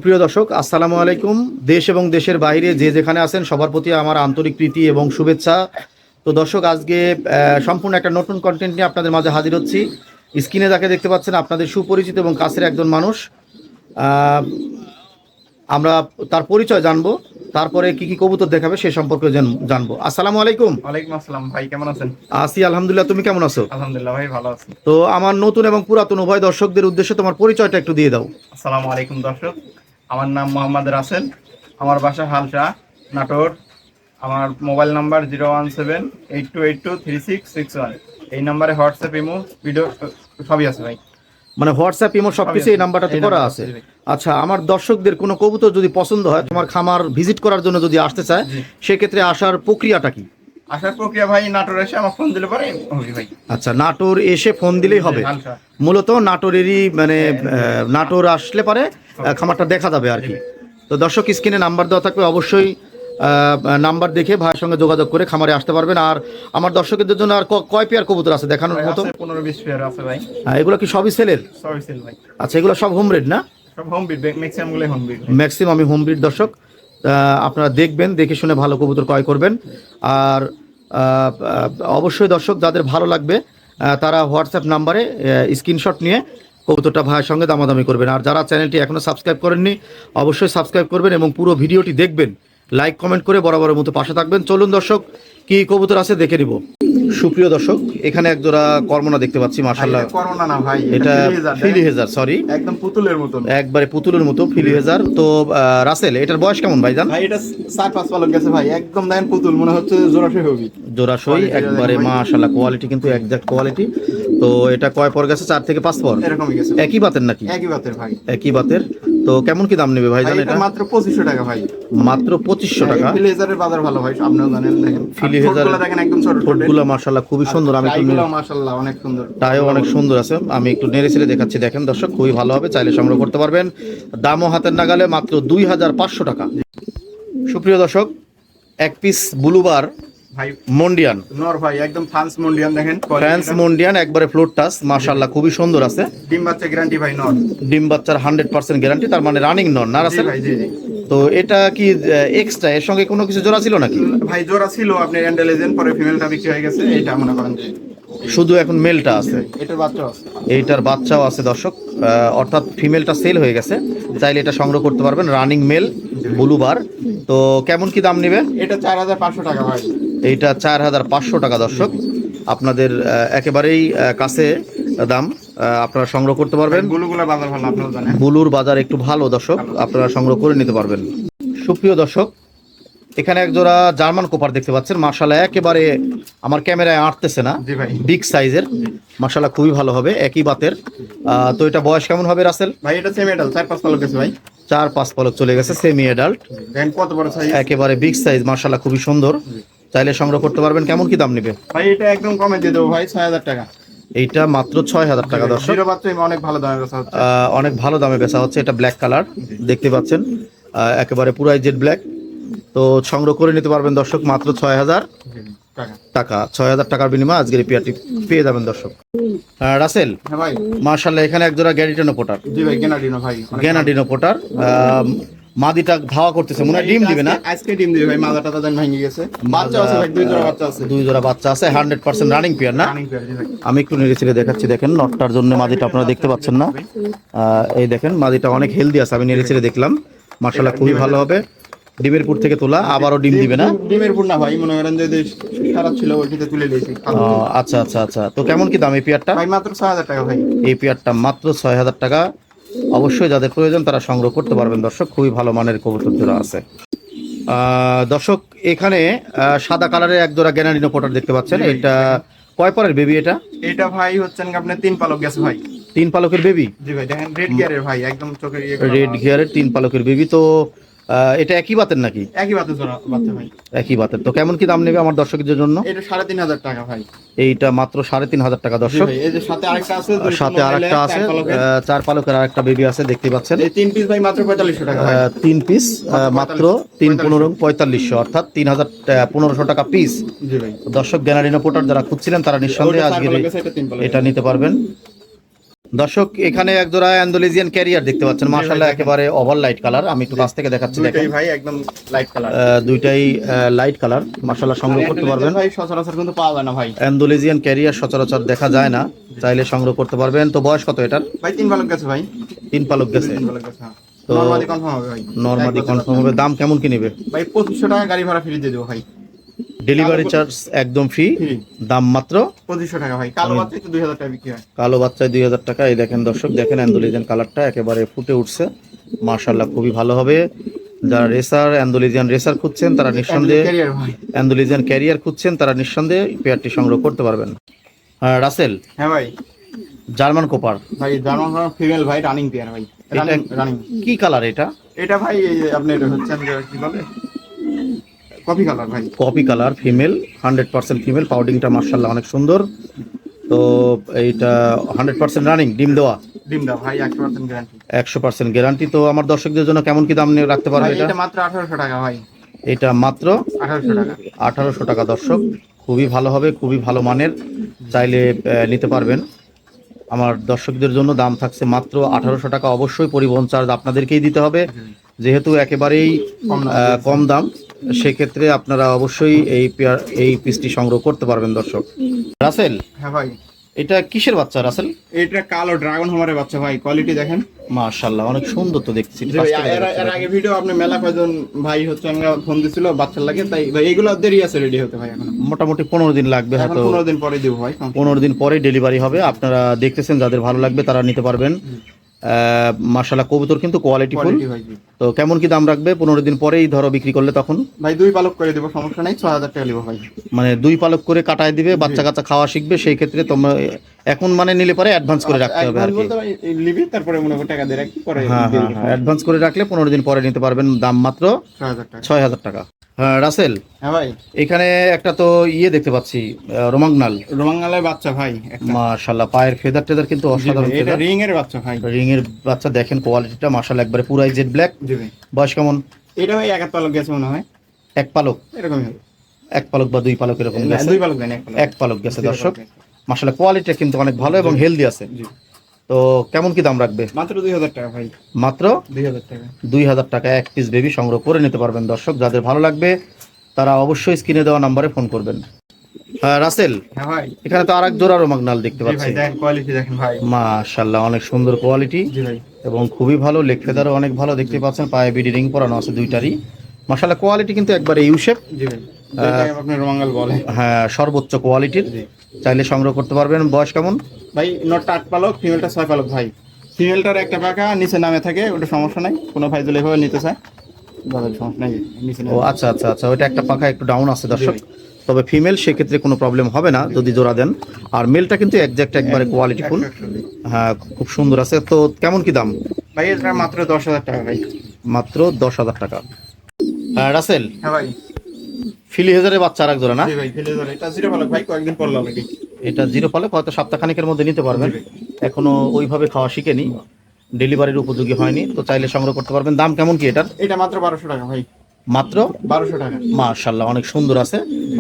সুপ্রিয় দর্শক, আসসালামু আলাইকুম। দেশ এবং দেশের বাইরে যে যেখানে আছেন সবার প্রতি আমার আন্তরিক প্রীতি এবং শুভেচ্ছা। তো দর্শক, আজকে সম্পূর্ণ একটা নতুন কন্টেন্ট নিয়ে আপনাদের মাঝে হাজির হচ্ছি। স্ক্রিনে যাকে দেখতে পাচ্ছেন আপনাদের সুপরিচিত এবং কাছের একজন মানুষ। আমরা তার পরিচয় জানবো, তারপরে কি কি কবুতর দেখাবে সে সম্পর্কে জানবো। আসসালামু আলাইকুম। ওয়ালাইকুম আসসালাম ভাই, কেমন আছেন? আছি আলহামদুলিল্লাহ, তুমি কেমন আছো? আলহামদুলিল্লাহ ভাই, ভালো আছি। তো আমার নতুন এবং পুরাতন উভয় দর্শকদের উদ্দেশ্যে তোমার পরিচয়টা একটু দিয়ে দাও। আসসালামু আলাইকুম দর্শক, আমার নাম মোহাম্মদ রাসেল, আমার বাসা হালসা, নাটোর। আমার মোবাইল নাম্বার 01782823661। এই নাম্বারে হোয়াটসঅ্যাপ, ইমো, ভিডিও সবই আছে ভাই। মানে হোয়াটসঅ্যাপ, ইমো সবকিছু এই নাম্বারটাতে করা আছে। আচ্ছা, আমার দর্শকদের কোনো কবুতর যদি পছন্দ হয়, তোমার খামার ভিজিট করার জন্য যদি আসতে চায়, সেক্ষেত্রে আসার প্রক্রিয়াটা কি? আসার প্রক্রিয়া ভাই, নাটোর এসে আমার ফোন দিলে পরে হবে ভাই। আচ্ছা, নাটোর এসে ফোন দিলেই হবে। মূলত নাটোরেরই মানে নাটোর আসলে পারে খামারটা দেখা যাবে আর কি। তো দর্শক, স্ক্রিনে নাম্বার দেওয়া থাকবে, অবশ্যই নাম্বার দেখে ভাইয়ের সঙ্গে যোগাযোগ করে খামারে আসতে পারবেন। আর আমার দর্শকদের জন্য আর কয় পেয়ার কবুতর আছে দেখানোর মতো? 15-20 পেয়ার আছে ভাই। এগুলো কি সবই সেলের? সবই সেল ভাই। আচ্ছা, এগুলো সব হোম ব্রিড না? সব হোম ব্রিড, ম্যাক্সিমাম গুলো হোম ব্রিড। ম্যাক্সিমামই হোম ব্রিড। দর্শক, আপনারা দেখবেন, দেখে শুনে ভালো কবুতর ক্রয় করবেন। আর অবশ্যই দর্শক, যাদের ভালো লাগবে তারা হোয়াটসঅ্যাপ নাম্বারে স্ক্রিনশট নিয়ে কবুতরটা ভাইয়ের সঙ্গে দামাদামি করবেন। আর যারা চ্যানেলটি এখনও সাবস্ক্রাইব করেননি, অবশ্যই সাবস্ক্রাইব করবেন এবং পুরো ভিডিওটি দেখবেন, লাইক কমেন্ট করে বরাবরের মতো পাশে থাকবেন। চলুন দর্শক, কি কবুতর আছে দেখে নিব। সুপ্রিয় দর্শক, এখানে এক জোড়া কর্মনা দেখতে পাচ্ছি, মাশাআল্লাহ। করোনা না ভাই, এটা ফিলিহেজার, সরি, একদম পুতুলের মতো, একবারে পুতুলের মতো ফিলিহেজার। তো রাসেল, এটার বয়স কেমন ভাইজান? ভাই এটা 4-5 পালক গেছে ভাই, একদম দেন পুতুল, মনে হচ্ছে জোড়াশই হবে। জোড়াশই একবারে, মাশাআল্লাহ, কোয়ালিটি কিন্তু একজ্যাক্ট কোয়ালিটি। তো এটা কয় পর গেছে? 4 থেকে 5 পর এরকমই গেছে। একই বাতের নাকি? একই বাতের ভাই, একই বাতের। তো কেমন কি দাম নেবে ভাইজান এটা? মাত্র 2500 টাকা ভাই। মাত্র 2500 টাকা। ফিলিহেজারের বাজার ভালো ভাই, আপনিও জানেন। দেখেন ফিলিহেজার দেখেন, একদম ছোট ছোট ঠোঁটগুলো মাশাআল্লাহ খুবই সুন্দর। আমি টাইগুলো মাশাআল্লাহ অনেক সুন্দর, টাইও অনেক সুন্দর আছে। আমি একটু নেড়ে ছেড়ে দেখাচ্ছি, দেখেন দর্শক, খুবই ভালো হবে, চাইলে সংগ্রহ করতে পারবেন। দামও হাতের নাগালে, মাত্র 2500 টাকা। সুপ্রিয় দর্শক, এক পিস ব্লুবার ভাই মন্ডিয়ান নর ভাই, একদম ফ্রান্স মন্ডিয়ান, দেখেন ফ্রান্স মন্ডিয়ান, একবারে ফ্লোর টাচ, মাশাআল্লাহ খুবই সুন্দর আছে। ডিম বাচ্চা গ্যারান্টি ভাই, নর ডিম বাচ্চার 100% গ্যারান্টি, তার মানে রানিং নন না রাসেল? ভাই জি জি। তো এটা কি এক্সট্রা, এর সঙ্গে কোনো কিছু জোড়া ছিল নাকি? ভাই জোড়া ছিল আপনার এন্ডেলেজেন্ট, পরে ফিমেলটা বিক্রি হয়ে গেছে। এটা মনে করেন যে শুধু এখন মেলটা আছে, এটার বাচ্চা আছে, এইটার বাচ্চাও আছে দর্শক। অর্থাৎ ফিমেলটা সেল হয়ে গেছে, চাইলে এটা সংগ্রহ করতে পারবেন। Running male ব্লুবার। তো কেমন কি দাম নেবে? এটা 4500 টাকা ভাই। এইটা 4500 টাকা দর্শক, আপনাদের একেবারেই কাছে দাম, আপনারা সংগ্রহ করতে পারবেন। গুলোগুলো বাজার ভালো, আপনারা জানেন বুলুর বাজার একটু ভালো দর্শক, আপনারা সংগ্রহ করে নিতে পারবেন। সুপ্রিয় দর্শক, এখানে এক জোড়া জার্মান কোপার দেখতে পাচ্ছেন, মাশাআল্লাহ একেবারে আমার ক্যামেরায় আঁটতেছে না, বিগ সাইজের, মাশাআল্লাহ খুবই ভালো হবে, একই বাতের। তো এটা বয়স কেমন হবে রাসেল? ভাই এটা সেমি অ্যাডাল্ট, 4-5 পালক গেছে ভাই। 4-5 পলক চলে গেছে, সেমি অ্যাডাল্ট, দেন কত বড় সাইজ, একেবারে বিগ সাইজ, মাশাআল্লাহ খুবই সুন্দর, চাইলে সংগ্রহ করতে পারবেন। কেমন কি দাম নেবে ভাই? এটা একদম কমে দিয়ে দেবো ভাই, 6000 টাকা। এইটা মাত্র 6000 টাকা দর্শক। জিরো বাচ্চা অনেক ভালো দামে বেচা হচ্ছে, অনেক ভালো দামে বেচা হচ্ছে। এটা ব্ল্যাক কালার দেখতে পাচ্ছেন, একেবারে পুরাই জেড ব্ল্যাক। তো সংগ্রহ করে নিতে পারবেন দর্শক, মাত্র 6000 টাকা। 6000 টাকার বিনিময়ে আজকের এই পেয়ারটি পেয়ে যাবেন দর্শক। রাসেল, হ্যাঁ ভাই, মাশাআল্লাহ এখানে এক জোড়া গ্যারিটেনো পোটার। জি ভাই, গেনাডিনো ভাই, গ্যানাডিনো পোটার। মাদিটা ধাওয়া করতেছে, মনে হয় ডিম দিবে না? আজকে ডিম দিবে ভাই, মাদাটা তো দেন ভেঙে গেছে। বাচ্চা আছে ভাই, 2 জোড়া বাচ্চা আছে। 2 জোড়া বাচ্চা আছে, 100% রানিং পেয়ার না? রানিং পেয়ার জি ভাই। আমি একটু নেড়ে ছেড়ে দেখাচ্ছি, দেখেন নটটার জন্য মাদিটা আপনারা দেখতে পাচ্ছেন না? এই দেখেন মাদিটা অনেক হেলদি আছে, আমি নেড়ে ছেড়ে দেখলাম, মাশাআল্লাহ খুবই ভালো হবে। ডিমের পুর থেকে তোলা, আবারও ডিম দিবে না? ডিমের পুর না ভাই, মনে করেন যে খারাপ ছিল ওইটা তুলে দিয়েছি। আচ্ছা আচ্ছা আচ্ছা। তো কেমন কি দাম এই পেয়ারটা? ভাই মাত্র 6000 টাকা ভাই। এই পেয়ারটা মাত্র 6000 টাকা। অবশ্যই যাদের প্রয়োজন তারা সংগ্রহ করতে পারবেন দর্শক, খুবই ভালো মানের কবুতর জোড়া আছে। দর্শক, এখানে সাদা কালারের এক জোড়া গ্যানাডিনো পোটার দেখতে পাচ্ছেন। এটা কয় পরের বেবি এটা? এটা ভাই হচ্ছেন আপনার 3 পালক গেছে ভাই। 3 পালকের বেবি? জি ভাই, দেখেন রেড গিয়ারের ভাই, একদম চোখের রেড গিয়ারের 3 পালকের বেবি। তো এটা একই বাতের নাকি? একই বাতে জোড়া বাচ্চা ভাই। একই বাতের। তো কেমন কি দাম নেবে আমার দর্শকদের জন্য? এটা 3500 টাকা ভাই। এইটা মাত্র 3500 টাকা দর্শক। এই যে সাথে আরেকটা আছে, সাথে আরেকটা আছে, 4 পালকের আরেকটা বেবি আছে দেখতে পাচ্ছেন। এই 3 পিস ভাই মাত্র 4500 টাকা ভাই। 3 পিস মাত্র 3-15-4500, অর্থাৎ 1500 টাকা পিস। জি ভাই। দর্শক, গ্যানাডিনো পোটার যারা খুঁজছিলেন তারা নিঃসন্দেহে আজকে এটা নিতে পারবেন। দর্শক এখানে এক জোড়া অ্যান্ডোলেজিয়ান ক্যারিয়ার দেখতে পাচ্ছেন, মাশাআল্লাহ দেখেন। একেবারে ওভার লাইট কালার। আমি একটু কাছ থেকে দেখাচ্ছি, দুইটাই দেখেন ভাই একদম লাইট কালার। দুইটাই লাইট কালার, মাশাআল্লাহ সংগ্রহ করতে পারবেন। ভাই সচরাচর কিন্তু পাওয়া যায় না ভাই। অ্যান্ডোলেজিয়ান ক্যারিয়ার সচরাচর দেখা যায় না, চাইলে সংগ্রহ করতে পারবেন। তো বয়স কত এটার? ভাই 3 পালক গেছে ভাই। 3 পালক গেছে। 3 পালক গেছে, হ্যাঁ। তো নরমালি কনফার্ম হবে ভাই। নরমালি কনফার্ম হবে। দাম কেমন কি নেবে? ভাই 2500 টাকা গাড়ি ভাড়া ফ্রি দিয়ে দেবো ভাই। ডেলিভারি চার্জ একদম ফ্রি, ফ্রি। দাম মাত্র 2500 টাকা ভাই। কালো বাচ্চা একটু 2000 টাকা বিক্রি হয়। কালো বাচ্চায় 2000 টাকা। এই দেখেন দর্শক, দেখেন অ্যান্ডোলেজিয়ান কালারটা একেবারে ফুটে উঠছে, মাশাআল্লাহ খুবই ভালো হবে। যারা রেসার অ্যান্ডোলেজিয়ান রেসার খুঁজছেন তারা নিঃসন্দেহে, ক্যারিয়ার ভাই। অ্যান্ডোলেজিয়ান ক্যারিয়ার খুঁজছেন তারা নিঃসন্দেহে পেয়ারটি সংগ্রহ করতে পারবেন। রাসেল হ্যাঁ ভাই। জার্মান কোপার, ভাই জার্মান ফিমেল ভাই, রানিং পেয়ার ভাই। এটা রানিং। কি কালার এটা? এটা ভাই এই যে আপনার হচ্ছে কি বলে, কফি কালার ভাই। কপি কালার, ফিমেল, 100% ফিমেল, পাউডিংটা মাশাআল্লাহ অনেক সুন্দর। তো এইটা 100% রানিং, ডিম দেওয়া, ডিম দাও ভাই, 100% গ্যারান্টি। 100% গ্যারান্টি। তো আমার দর্শকদের জন্য কেমন কি দাম নিয়ে রাখতে পারবে ভাই এটা? এটা মাত্র 1800 টাকা ভাই। এটা মাত্র 1800 টাকা। 1800 টাকা দর্শক, খুবই ভালো হবে, খুবই ভালো মানের, চাইলে নিতে পারবেন। আমার দর্শকদের জন্য দাম থাকছে মাত্র 1800 টাকা। অবশ্যই পরিবহন চার্জ আপনাদেরকেই দিতে হবে, যেহেতু একেবারেই কম দাম, সেক্ষেত্রে আপনারা অবশ্যই এই পিসটি সংগ্রহ করতে পারবেন দর্শক। রাসেল, হ্যাঁ ভাই। এটা কিসের বাচ্চা রাসেল? এটা কালো ড্রাগন হোমারের বাচ্চা ভাই, কোয়ালিটি দেখেন। মাশাআল্লাহ অনেক সুন্দর তো দেখছি। জি ভাই, এর আগে ভিডিও আপনি মেলা কয়জন ভাই হচ্ছে আমরা ফোন দিছিল বাচ্চার লাগে, তাই ভাই এগুলো দেরি আছে রেডি হতে ভাই। এখন মোটামুটি 15 দিন লাগবে, এখন হয়তো 15 দিন পরে দেব ভাই। 15 দিন পরে ডেলিভারি হবে। আপনারা দেখতেছেন, যাদের ভালো লাগবে তারা নিতে পারবেন। মাশাআল্লাহ কবুতর কিন্তু কোয়ালিটি ফুল। কোয়ালিটি ভাই। জি তো কেমন কি দাম রাখবে 15 দিন পরেই ধরো বিক্রি করলে? তখন ভাই 2 পালক করে দেব, সমস্যা নাই, 6000 টাকা নিব ভাই। মানে 2 পালক করে কাটায় দিবে, বাচ্চা কাচ্চা খাওয়া শিখবে, সেই ক্ষেত্রে তোমরা এখন মানে নিলে পরে অ্যাডভান্স করে রাখতে হবে আর কি। বলতে ভাই লিবি, তারপরে মনে করে টাকা দিয়ে রাখি, পরে হ্যাঁ হ্যাঁ, অ্যাডভান্স করে রাখলে 15 দিন পরে নিতে পারবেন। দাম মাত্র 6000 টাকা। 6000 টাকা। হ্যাঁ রাসেল, হ্যাঁ ভাই। এখানে একটা তো দেখতে পাচ্ছি, রোমাংনাল, রোমাঙ্গালের বাচ্চা ভাই একটা। মাশাআল্লাহ পায়ের ফেদার টেদার কিন্তু অসাধারণ। এটা ফেদার, রিং এর বাচ্চা ভাই। রিং এর বাচ্চা, দেখেন কোয়ালিটিটা মাশাআল্লাহ একবারে পুরাই জেড ব্ল্যাক। জি ভাই। বয়স কেমন? এটা ভাই 1 পালক গেছে মনে হয়। এক পালক, এরকমই হবে। এক পালক বা 2 পালক এরকম না, গেছে। 2 পালক দেন, 1 পালক। এক পালক গেছে দর্শক, মাশাআল্লাহ কোয়ালিটিটা কিন্তু অনেক ভালো এবং হেলদি আছে। জি। তো কেমন কি দাম রাখবে? মাত্র 2000 টাকা ভাই। মাত্র 2000 টাকা। 2000 টাকা এক পিস বেবি সংগ্রহ করে নিতে পারবেন দর্শক। যাদের ভালো লাগবে তারা অবশ্যই স্ক্রিনে দেওয়া নাম্বারে ফোন করবেন। রাসেল, হ্যাঁ ভাই। এখানে তো আরেক জোড়া রোমাগনাল দেখতে জি পাচ্ছি, ভাই, দেখেন কোয়ালিটি দেখেন ভাই। মাশাআল্লাহ অনেক সুন্দর কোয়ালিটি জি ভাই। এবং খুবই ভালো, লেগ ফেদারও অনেক ভালো দেখতে পাচ্ছেন, পায়ে বিডি রিং পরানো আছে দুইটারই। মাশাআল্লাহ কোয়ালিটি কিন্তু একবারে ইউ শেপ। জি ভাই। যেটাকে আপনি রোমাঙ্গাল বলে। হ্যাঁ সর্বোচ্চ কোয়ালিটির, জি। চাইলে সংগ্রহ করতে পারবেন। বয়স কেমন? ভাই নটটা 8 পালক, ফিমেলটা 6 পালক ভাই। ফিমেলটার একটা পাখা নিচে নামে থাকে, ওটা সমস্যা নাই, কোনো ভাই যদি এভাবে নিতে চায় দাদা সমস্যা নাই, নিচে ও নামে। আচ্ছা আচ্ছা আচ্ছা, ওইটা একটা পাখা একটু ডাউন আছে দর্শক, জি। তবে ফিমেল সেক্ষেত্রে কোনো প্রবলেম হবে না যদি জোড়া দেন। আর মেলটা কিন্তু একজ্যাক্ট একবারে কোয়ালিটি ফুল, হ্যাঁ খুব সুন্দর আছে। তো কেমন কি দাম? ভাই এটা মাত্র 10,000 টাকা ভাই। মাত্র 10,000 টাকা। রাসেল, হ্যাঁ ভাই। ফিলি হেজারের বাচ্চা আর এক জোড়া না? জি ভাই, ফেলে ধরে এটা 0 পালক ভাই, কয়েকদিন পর লাগে। এটা 0 পালক, হয়তো সপ্তাহখানেকের মধ্যে নিতে পারবেন, এখনো ওইভাবে খাওয়া শিখেনি, ডেলিভারির উপযোগী হয়নি, তো চাইলে সংগ্রহ করতে পারবেন। দাম কেমন কি এটার? এটা মাত্র 1200 টাকা ভাই। মাত্র 1200 টাকা। মাশাআল্লাহ অনেক সুন্দর আছে,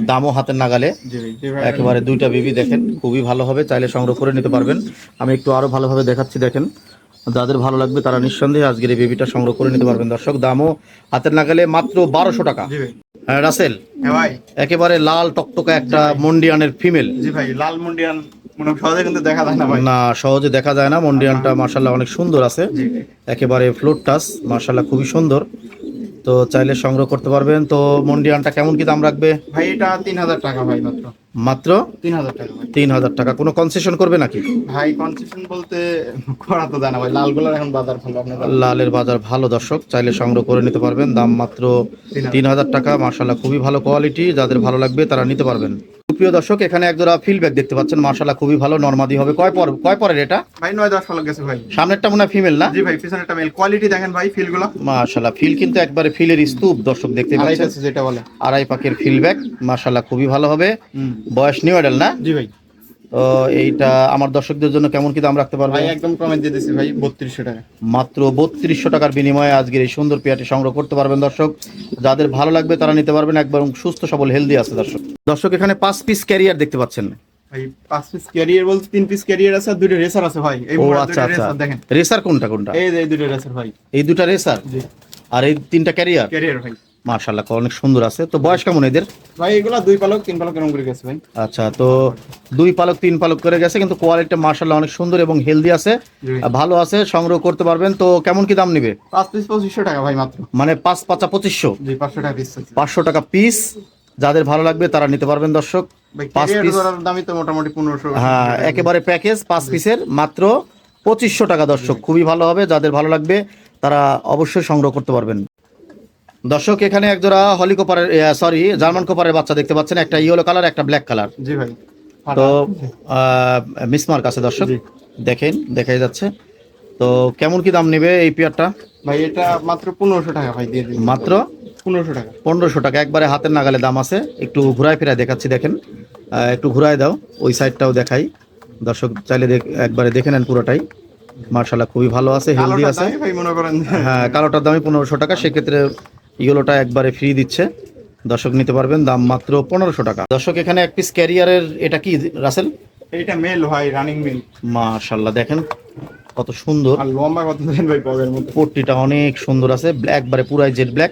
দামও হাতের নাগালে। জি ভাই। জি ভাই। একেবারে দুইটা বেবি দেখেন, খুবই ভালো হবে, চাইলে সংগ্রহ করে নিতে পারবেন। আমি একটু আরো ভালোভাবে দেখাচ্ছি, দেখেন, যাদের ভালো লাগবে তারা নিঃসন্দেহে আজকের এই বেবিটা সংগ্রহ করে নিতে পারবেন দর্শক। দামও হাতের নাগালে, মাত্র 1200 টাকা। জি ভাই। রাসেল, হ্যাঁ ভাই। একেবারে লাল টকটকা একটা মন্ডিয়ানের ফিমেল। জি ভাই, লাল মুন্ডিয়ান মনে সহজে কিন্তু দেখা যায় না ভাই। না সহজে দেখা যায় না, মন্ডিয়ানটা মাশাআল্লাহ অনেক সুন্দর আছে, জি ভাই। একেবারে ফ্লোর টাচ, মাশাআল্লাহ খুবই সুন্দর। তো চাইলে সংগ্রহ করতে পারবেন। তো মন্ডিয়ানটা কেমন কি দাম রাখবে? ভাই এটা 3000 টাকা ভাই, মাত্র মাত্র 3000 টাকা ভাই। 3000 টাকা। কোনো কনসেশন করবে নাকি? ভাই কনসেশন বলতে করা তো জানা ভাই, লালগুলোর এখন বাজার ভালো আপনার। লালের বাজার ভালো দর্শক, চাইলে সংগ্রহ করে নিতে পারবেন। দাম মাত্র 3000 টাকা। মাশাআল্লাহ খুবই ভালো কোয়ালিটি, যাদের ভালো লাগবে তারা নিতে পারবেন। প্রিয় দর্শক, এখানে একজোড়া ফিলব্যাক দেখতে পাচ্ছেন, মাশাআল্লাহ খুবই ভালো, নরমাদি হবে। কয় পরের এটা? ভাই 9-10 পালক গেছে ভাই। সামনেরটা মনে হয় ফিমেল না? জি ভাই, পিছনেরটা মেল। কোয়ালিটি দেখেন ভাই, ফিলগুলো মাশাআল্লাহ ফিল কিন্তু একবারে ফিলের স্তূপ দর্শক দেখতে পাচ্ছেন, আছে যেটা বলে। আড়াই পাকের ফিলব্যাক, মাশাআল্লাহ খুবই ভালো হবে। বয়স নিউ অ্যাডাল না? জি ভাই। তো এইটা আমার দর্শকদের জন্য কেমন কি দাম রাখতে পারবে? ভাই একদম কমে দিয়ে দিছি ভাই, 3200 টাকা। মাত্র 3200 টাকার বিনিময়ে আজকের এই সুন্দর পেয়ারটি সংগ্রহ করতে পারবেন দর্শক। যাদের ভালো লাগবে তারা নিতে পারবেন, একবার সুস্থ সবল হেলদি আছে দর্শক। দর্শক এখানে 5 পিস ক্যারিয়ার দেখতে পাচ্ছেন, ভাই 5 পিস ক্যারিয়ার বলতে 3 পিস ক্যারিয়ার আছে আর 2টা রেসার আছে ভাই। এই ও মোড়া আচ্ছা 2টা আচ্ছা, রেসার দেখেন। রেসার কোনটা কোনটা? এই যে এই 2টা রেসার ভাই। এই দুটা রেসার জি আর এই তিনটা ক্যারিয়ার। ক্যারিয়ার ভাই। মাশাআল্লাহ অনেক সুন্দর আছে। তো বয়স কেমন এদের? ভাই এগুলা 2 পালক 3 পালক এরকম করে গেছে ভাই। আচ্ছা, তো 2 পালক 3 পালক করে গেছে, কিন্তু কোয়ালিটিটা মাশাআল্লাহ অনেক সুন্দর এবং হেলদি আছে, জি ভাই। ভালো আছে, সংগ্রহ করতে পারবেন। তো কেমন কি দাম নেবে? 5 পিস 2500 টাকা ভাই মাত্র। মানে 5 5 2500, জি 500 টাকা পিস আছে। 500 টাকা পিস। যাদের ভালো লাগবে তারা নিতে পারবেন দর্শক। ভাই 5 ক্যারিয়ার পিস, ধরার দামই তো মোটামুটি 1500। হ্যাঁ একেবারে প্যাকেজ 5 পিসের মাত্র 2500 টাকা দর্শক। খুবই ভালো হবে, যাদের ভালো লাগবে তারা অবশ্যই সংগ্রহ করতে পারবেন। দর্শক এখানে একজোড়া হলি কোপারের সরি জার্মান কোপারের বাচ্চা দেখতে পাচ্ছেন, একটা ইয়েলো কালার একটা ব্ল্যাক কালার। জি ভাই। তো মিসমার্ক আছে দর্শক, জি। দেখেন দেখাই যাচ্ছে। তো কেমন কি দাম নেবে এই পেয়ারটা? ভাই এটা মাত্র 1500 টাকা ভাই দিয়ে দিন। মাত্র 1500 টাকা। 1500 টাকা, একবারে হাতের নাগালে দাম আছে। একটু ঘুরায় ফিরায় দেখাচ্ছি, দেখেন একটু ঘুরায় দাও, ওই সাইডটাও দেখাই দর্শক, চাইলে একবারে দেখে নেন পুরোটাই। মার্শাল্লাহ খুবই ভালো আছে, হেলদি কালোটা আছে। দামই ভাই মনে করেন। হ্যাঁ কালোটার দামই 1500 টাকা, সেক্ষেত্রে ইয়েলোটা একবারে ফ্রি দিচ্ছে, দর্শক নিতে পারবেন, দাম মাত্র 1500 টাকা। দর্শক এখানে এক পিস ক্যারিয়ারের, এটা কি রাসেল? এইটা মেল ভাই, রানিং মেল। মাশাআল্লাহ দেখেন কত সুন্দর, আর লম্বা কত দেন ভাই পগের মধ্যে। পট্টিটা অনেক সুন্দর আছে, একবারে পুরাই জেড ব্ল্যাক।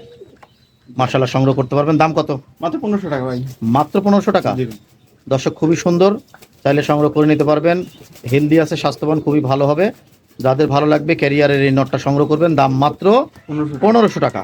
মাশাআল্লাহ সংগ্রহ করতে পারবেন। দাম কত? মাত্র 1500 টাকা ভাই। মাত্র 1500 টাকা। জি ভাই। দর্শক খুবই সুন্দর, চাইলে সংগ্রহ করে নিতে পারবেন, হেলদি আছে, স্বাস্থ্যবান, খুবই ভালো হবে। যাদের ভালো লাগবে ক্যারিয়ারের এই নটটা সংগ্রহ করবেন, দাম মাত্র 1500 টাকা।